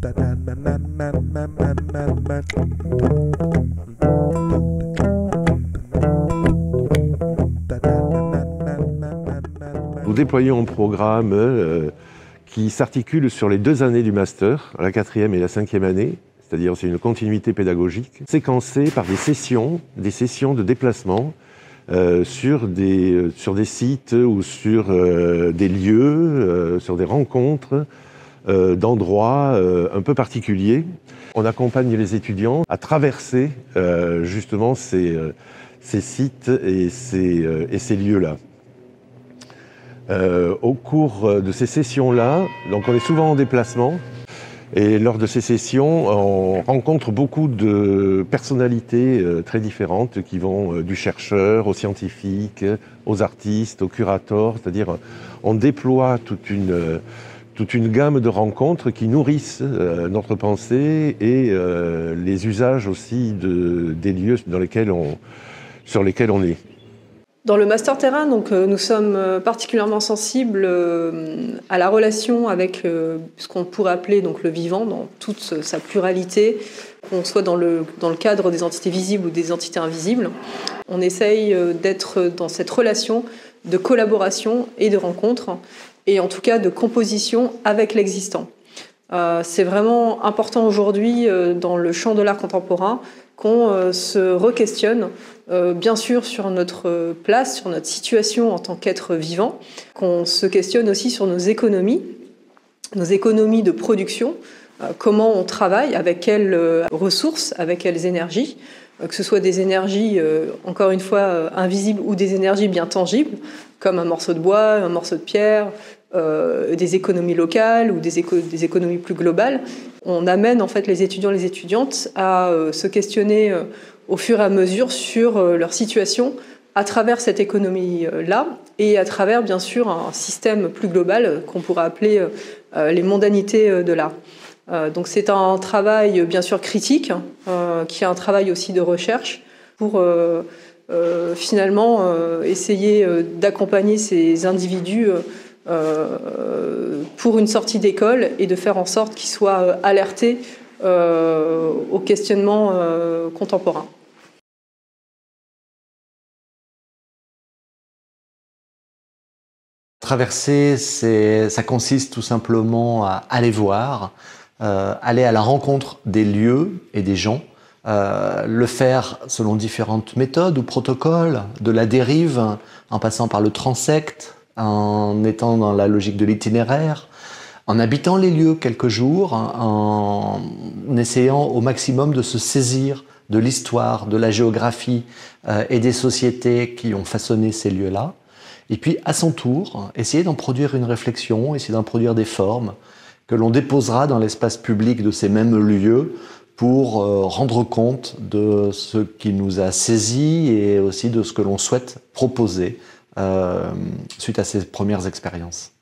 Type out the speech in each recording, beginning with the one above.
Nous déployons un programme qui s'articule sur les 2 années du master, la 4e et la 5e année, c'est-à-dire c'est une continuité pédagogique, séquencée par des sessions de déplacement sur des sites ou sur des lieux, sur des rencontres d'endroits un peu particuliers. On accompagne les étudiants à traverser justement ces sites et ces lieux-là. Au cours de ces sessions-là, donc on est souvent en déplacement, et lors de ces sessions, on rencontre beaucoup de personnalités très différentes qui vont du chercheur au scientifique, aux artistes, aux curators, c'est-à-dire on déploie toute une gamme de rencontres qui nourrissent notre pensée et les usages aussi des lieux sur lesquels on est. Dans le Master Terrain, donc, nous sommes particulièrement sensibles à la relation avec ce qu'on pourrait appeler donc, le vivant dans toute sa pluralité, qu'on soit dans le cadre des entités visibles ou des entités invisibles. On essaye d'être dans cette relation de collaboration et de rencontre, et en tout cas de composition avec l'existant. C'est vraiment important aujourd'hui dans le champ de l'art contemporain qu'on se re-questionne, bien sûr sur notre place, sur notre situation en tant qu'être vivant, qu'on se questionne aussi sur nos économies de production, comment on travaille, avec quelles ressources, avec quelles énergies, que ce soit des énergies, encore une fois, invisibles ou des énergies bien tangibles, comme un morceau de bois, un morceau de pierre, des économies locales ou des économies plus globales. On amène en fait les étudiants et les étudiantes à se questionner au fur et à mesure sur leur situation à travers cette économie-là et à travers bien sûr un système plus global qu'on pourrait appeler les mondanités de l'art. Donc c'est un travail bien sûr critique, qui est un travail aussi de recherche pour finalement essayer d'accompagner ces individus pour une sortie d'école et de faire en sorte qu'ils soient alertés au questionnement contemporain. Traverser, ça consiste tout simplement à aller voir, aller à la rencontre des lieux et des gens, le faire selon différentes méthodes ou protocoles, de la dérive en passant par le transect, en étant dans la logique de l'itinéraire, en habitant les lieux quelques jours, en essayant au maximum de se saisir de l'histoire, de la géographie et des sociétés qui ont façonné ces lieux-là. Et puis, à son tour, essayer d'en produire une réflexion, essayer d'en produire des formes que l'on déposera dans l'espace public de ces mêmes lieux pour rendre compte de ce qui nous a saisis et aussi de ce que l'on souhaite proposer suite à ces premières expériences.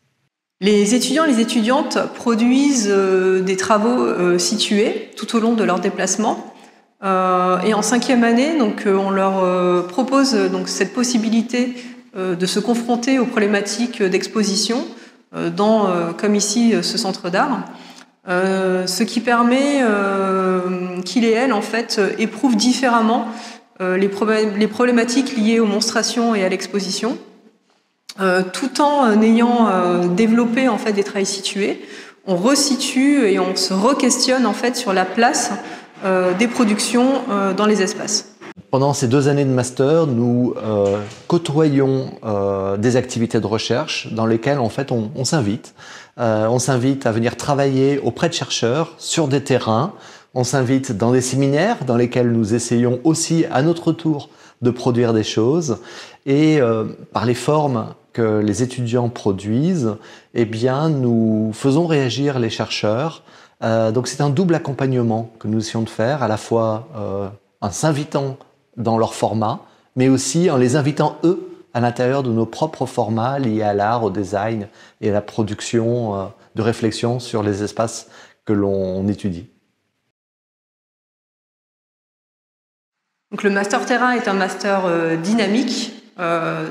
Les étudiants et les étudiantes produisent des travaux situés tout au long de leur déplacement. Et en 5e année, donc, on leur propose donc, cette possibilité de se confronter aux problématiques d'exposition dans, comme ici, ce centre d'art. Ce qui permet qu'il et elle, en fait, éprouvent différemment les problématiques liées aux monstrations et à l'exposition, tout en ayant développé en fait, des travaux situés. On resitue et on se re-questionne en fait, sur la place des productions dans les espaces. Pendant ces 2 années de master, nous côtoyons des activités de recherche dans lesquelles en fait, on s'invite. On s'invite à venir travailler auprès de chercheurs sur des terrains. On s'invite dans des séminaires dans lesquels nous essayons aussi à notre tour de produire des choses. Et par les formes que les étudiants produisent, eh bien, nous faisons réagir les chercheurs. Donc c'est un double accompagnement que nous essayons de faire, à la fois en s'invitant dans leur format, mais aussi en les invitant eux à l'intérieur de nos propres formats liés à l'art, au design et à la production de réflexion sur les espaces que l'on étudie. Donc, le Master Terrain est un master dynamique,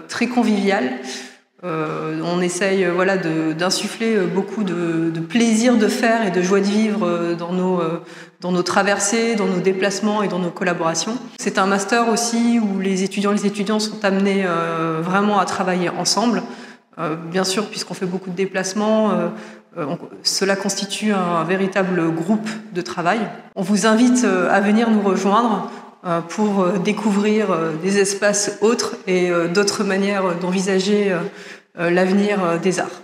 très convivial, On essaye d'insuffler beaucoup de plaisir de faire et de joie de vivre dans nos traversées, dans nos déplacements et dans nos collaborations. C'est un master aussi où les étudiants sont amenés vraiment à travailler ensemble. Bien sûr, puisqu'on fait beaucoup de déplacements, cela constitue un véritable groupe de travail. On vous invite à venir nous rejoindre pour découvrir des espaces autres et d'autres manières d'envisager l'avenir des arts.